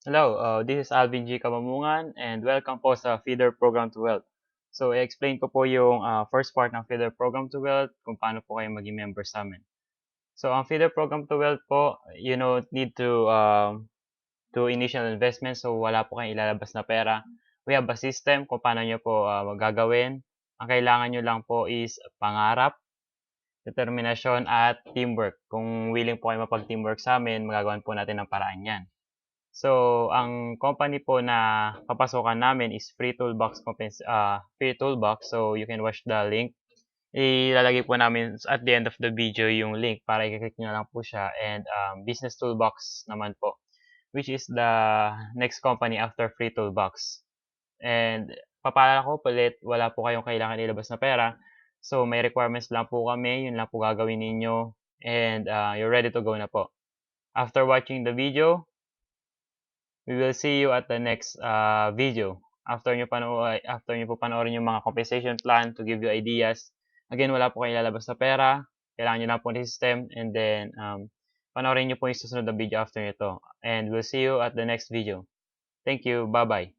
Hello, this is Alvin G. Kamamungan and welcome po sa Feeder Program to Wealth. So, i-explain ko po yung first part ng Feeder Program to Wealth kung paano po kayo maging member sa amin. So, ang Feeder Program to Wealth po, you know, need to do initial investment. So, wala po kayong ilalabas na pera. We have a system kung paano nyo po magagawin. Ang kailangan nyo lang po is pangarap, determinasyon, at teamwork. Kung willing po kayo mapag-teamwork sa amin, magagawan po natin ng paraan yan. So, ang company po na papasokan namin is Free Toolbox. So, you can watch the link. Ilalagay po namin at the end of the video yung link para i-click nyo lang po siya. And Business Toolbox naman po, which is the next company after Free Toolbox. And papaalala ko ulit, wala po kayong kailangan ilabas na pera. So, may requirements lang po kami. Yun lang po gagawin ninyo. And you're ready to go na po. After watching the video, we will see you at the next video. After nyo po panoorin yung mga compensation plan to give you ideas. Again, wala po kayong lalabas na pera. Kailangan nyo lang po ng system. And then, panoorin nyo po yung susunod na video after nito. And we'll see you at the next video. Thank you. Bye-bye.